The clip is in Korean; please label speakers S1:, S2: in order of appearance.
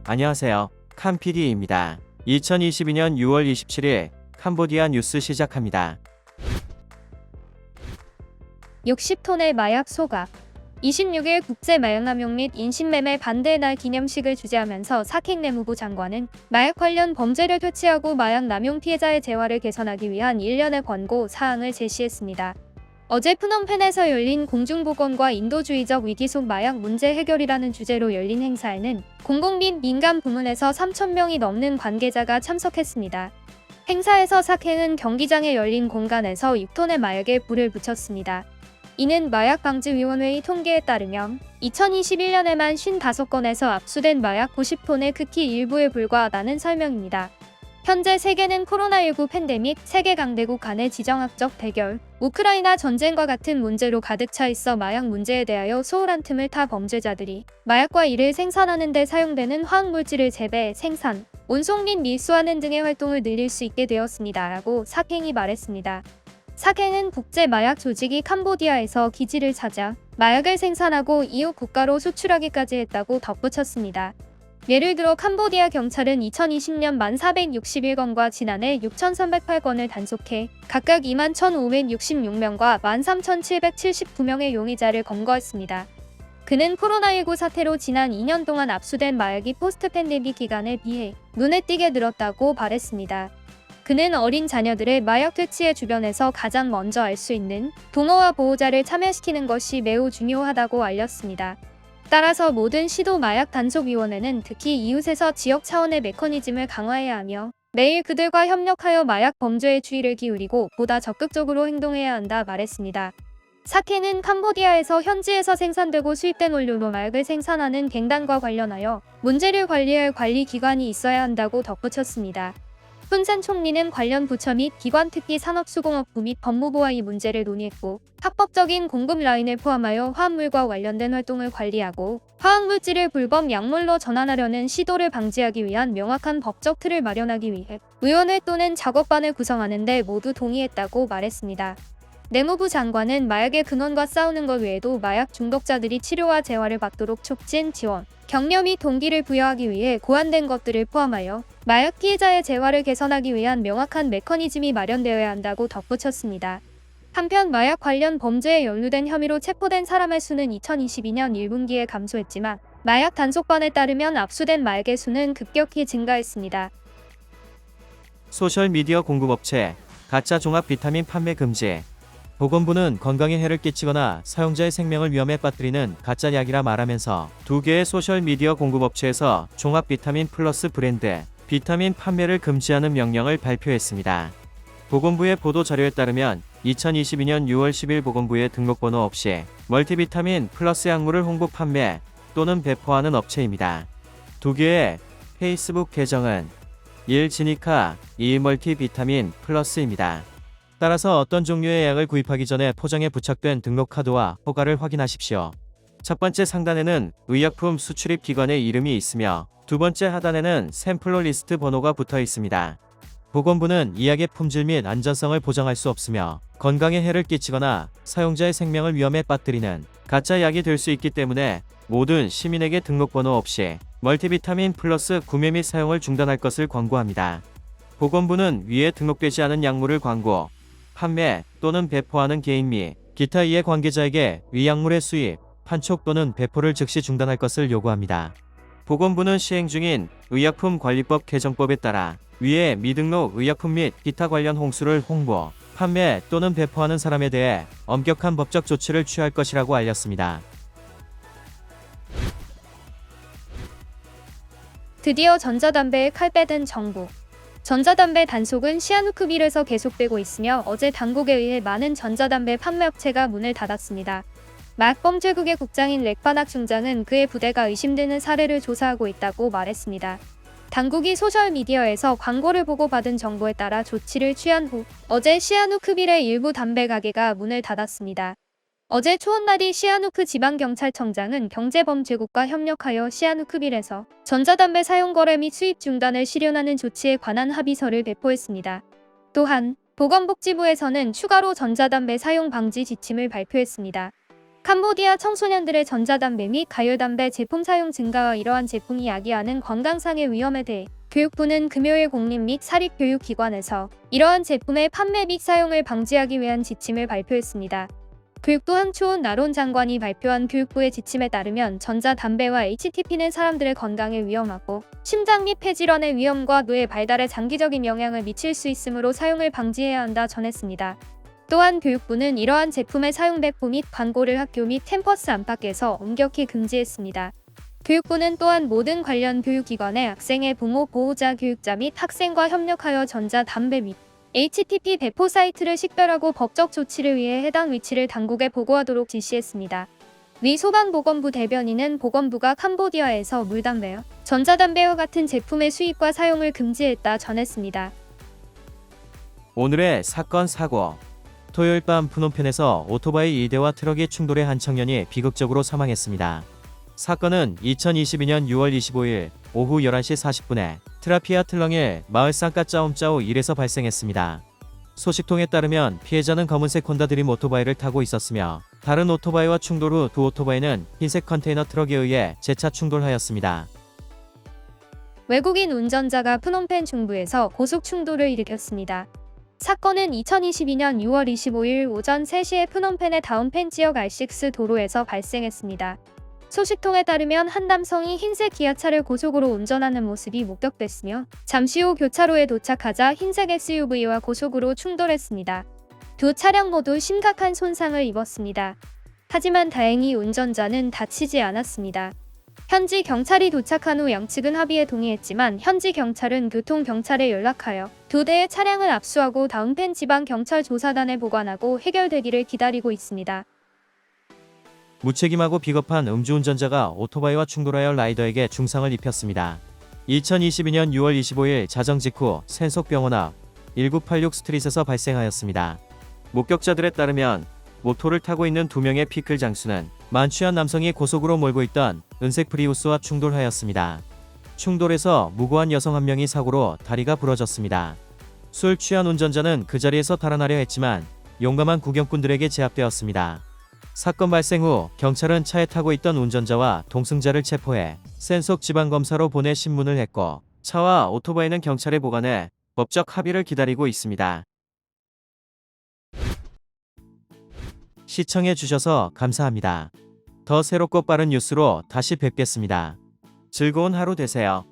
S1: 안녕하세요. 칸PD입니다. 2022년 6월 27일 캄보디아 뉴스 시작합니다.
S2: 60톤의 마약 소각. 26일 국제마약남용 및 인신매매 반대의 날 기념식을 주재하면서 사킹 내무부 장관은 마약 관련 범죄를 퇴치하고 마약 남용 피해자의 재활을 개선하기 위한 일련의 권고 사항을 제시했습니다. 어제 프놈펜에서 열린 공중보건과 인도주의적 위기 속 마약 문제 해결이라는 주제로 열린 행사에는 공공 및 민간 부문에서 3,000명이 넘는 관계자가 참석했습니다. 행사에서 사킹은 경기장에 열린 공간에서 6톤의 마약에 불을 붙였습니다. 이는 마약방지위원회의 통계에 따르면 2021년에만 55건에서 압수된 마약 90톤의 극히 일부에 불과하다는 설명입니다. 현재 세계는 코로나19 팬데믹, 세계 강대국 간의 지정학적 대결, 우크라이나 전쟁과 같은 문제로 가득 차 있어 마약 문제에 대하여 소홀한 틈을 타 범죄자들이 마약과 이를 생산하는 데 사용되는 화학물질을 재배, 생산, 운송 및 밀수하는 등의 활동을 늘릴 수 있게 되었습니다. 라고 사킹이 말했습니다. 사킹은 국제마약 조직이 캄보디아에서 기지를 찾아 마약을 생산하고 이웃 국가로 수출하기까지 했다고 덧붙였습니다. 예를 들어 캄보디아 경찰은 2020년 1,461건과 지난해 6,308건을 단속해 각각 21,566명과 13,779명의 용의자를 검거했습니다. 그는 코로나19 사태로 지난 2년 동안 압수된 마약이 포스트 팬데믹 기간에 비해 눈에 띄게 늘었다고 말했습니다. 그는 어린 자녀들의 마약 퇴치의 주변에서 가장 먼저 알 수 있는 동호와 보호자를 참여시키는 것이 매우 중요하다고 알렸습니다. 따라서 모든 시도 마약 단속위원회는 특히 이웃에서 지역 차원의 메커니즘을 강화해야 하며 매일 그들과 협력하여 마약 범죄에 주의를 기울이고 보다 적극적으로 행동해야 한다 말했습니다. 사케는 캄보디아에서 현지에서 생산되고 수입된 원료로 마약을 생산하는 갱단과 관련하여 문제를 관리할 관리기관이 있어야 한다고 덧붙였습니다. 훈센 총리는 관련 부처 및 기관 특히 산업수공업부 및 법무부와 이 문제를 논의했고 합법적인 공급 라인을 포함하여 화합물과 관련된 활동을 관리하고 화학물질을 불법 약물로 전환하려는 시도를 방지하기 위한 명확한 법적 틀을 마련하기 위해 위원회 또는 작업반을 구성하는 데 모두 동의했다고 말했습니다. 내무부 장관은 마약의 근원과 싸우는 것 외에도 마약 중독자들이 치료와 재활을 받도록 촉진, 지원, 격려 및 동기를 부여하기 위해 고안된 것들을 포함하여 마약 피해자의 재활을 개선하기 위한 명확한 메커니즘이 마련되어야 한다고 덧붙였습니다. 한편 마약 관련 범죄에 연루된 혐의로 체포된 사람의 수는 2022년 1분기에 감소했지만 마약 단속반에 따르면 압수된 마약의 수는 급격히 증가했습니다.
S1: 소셜미디어 공급업체 가짜 종합 비타민 판매 금지. 보건부는 건강에 해를 끼치거나 사용자의 생명을 위험에 빠뜨리는 가짜 약이라 말하면서 두 개의 소셜미디어 공급업체에서 종합 비타민 플러스 브랜드 비타민 판매를 금지하는 명령을 발표했습니다. 보건부의 보도 자료에 따르면 2022년 6월 10일 보건부의 등록번호 없이 멀티비타민 플러스 약물을 홍보 판매 또는 배포하는 업체입니다. 두 개의 페이스북 계정은 1. 지니카, 2. 멀티비타민 플러스입니다. 따라서 어떤 종류의 약을 구입하기 전에 포장에 부착된 등록카드와 허가를 확인하십시오. 첫 번째 상단에는 의약품 수출입 기관의 이름이 있으며 두 번째 하단에는 샘플러 리스트 번호가 붙어 있습니다. 보건부는 이 약의 품질 및 안전성을 보장할 수 없으며 건강에 해를 끼치거나 사용자의 생명을 위험에 빠뜨리는 가짜 약이 될 수 있기 때문에 모든 시민에게 등록번호 없이 멀티비타민 플러스 구매 및 사용을 중단할 것을 권고합니다. 보건부는 위에 등록되지 않은 약물을 광고, 판매 또는 배포하는 개인 및 기타 이해 관계자에게 위 약물의 수입, 판촉 또는 배포를 즉시 중단할 것을 요구합니다. 보건부는 시행 중인 의약품관리법 개정법에 따라 위에 미등록 의약품 및 기타 관련 홍수를 홍보, 판매 또는 배포하는 사람에 대해 엄격한 법적 조치를 취할 것이라고 알렸습니다.
S2: 드디어 전자담배에 칼 빼든 정부. 전자담배 단속은 시아누크빌에서 계속되고 있으며 어제 당국에 의해 많은 전자담배 판매업체가 문을 닫았습니다. 마약범죄국의 국장인 렉바낙 중장은 그의 부대가 의심되는 사례를 조사하고 있다고 말했습니다. 당국이 소셜미디어에서 광고를 보고 받은 정보에 따라 조치를 취한 후 어제 시아누크빌의 일부 담배 가게가 문을 닫았습니다. 어제 추원나디 시아누크 지방경찰청장은 경제범죄국과 협력하여 시아누크빌에서 전자담배 사용 거래 및 수입 중단을 실현하는 조치에 관한 합의서를 배포했습니다. 또한 보건복지부에서는 추가로 전자담배 사용 방지 지침을 발표했습니다. 캄보디아 청소년들의 전자담배 및 가열담배 제품 사용 증가와 이러한 제품이 야기하는 건강상의 위험에 대해 교육부는 금요일 공립 및 사립교육기관에서 이러한 제품의 판매 및 사용을 방지하기 위한 지침을 발표했습니다. 교육부 황초은 나론 장관이 발표한 교육부의 지침에 따르면 전자담배와 HTP는 사람들의 건강에 위험하고 심장 및 폐질환의 위험과 뇌의 발달에 장기적인 영향을 미칠 수 있으므로 사용을 방지해야 한다 전했습니다. 또한 교육부는 이러한 제품의 사용 배포 및 광고를 학교 및 캠퍼스 안팎에서 엄격히 금지했습니다. 교육부는 또한 모든 관련 교육기관의 학생의 부모, 보호자, 교육자 및 학생과 협력하여 전자담배 및 HTP 배포 사이트를 식별하고 법적 조치를 위해 해당 위치를 당국에 보고하도록 지시했습니다. 위 소방보건부 대변인은 보건부가 캄보디아에서 물담배와 전자담배와 같은 제품의 수입과 사용을 금지했다 전했습니다.
S1: 오늘의 사건 사고. 토요일 밤 푸놈펜에서 오토바이 2대와 트럭이 충돌해 한 청년이 비극적으로 사망했습니다. 사건은 2022년 6월 25일 오후 11시 40분에 트라피아 틀렁일 마을 쌍까짜옴짜오 1에서 발생했습니다. 소식통에 따르면 피해자는 검은색 혼다 드림 오토바이를 타고 있었으며 다른 오토바이와 충돌 후 두 오토바이는 흰색 컨테이너 트럭에 의해 재차 충돌하였습니다.
S2: 외국인 운전자가 푸놈펜 중부에서 고속 충돌을 일으켰습니다. 사건은 2022년 6월 25일 오전 3시에 푸놈펜의 다운펜 지역 R6 도로에서 발생했습니다. 소식통에 따르면 한 남성이 흰색 기아차를 고속으로 운전하는 모습이 목격됐으며 잠시 후 교차로에 도착하자 흰색 SUV와 고속으로 충돌했습니다. 두 차량 모두 심각한 손상을 입었습니다. 하지만 다행히 운전자는 다치지 않았습니다. 현지 경찰이 도착한 후 양측은 합의에 동의했지만 현지 경찰은 교통경찰에 연락하여 두 대의 차량을 압수하고 다운펜 지방경찰조사단에 보관하고 해결되기를 기다리고 있습니다.
S1: 무책임하고 비겁한 음주운전자가 오토바이와 충돌하여 라이더에게 중상을 입혔습니다. 2022년 6월 25일 자정 직후 센속병원 앞 1986 스트릿에서 발생하였습니다. 목격자들에 따르면 모토를 타고 있는 두 명의 피클 장수는 만취한 남성이 고속으로 몰고 있던 은색 프리우스와 충돌하였습니다. 충돌에서 무고한 여성 한 명이 사고로 다리가 부러졌습니다. 술 취한 운전자는 그 자리에서 달아나려 했지만 용감한 구경꾼들에게 제압되었습니다. 사건 발생 후 경찰은 차에 타고 있던 운전자와 동승자를 체포해 센속 지방검사로 보내 신문을 했고 차와 오토바이는 경찰에 보관해 법적 합의를 기다리고 있습니다. 시청해주셔서 감사합니다. 더 새롭고 빠른 뉴스로 다시 뵙겠습니다. 즐거운 하루 되세요.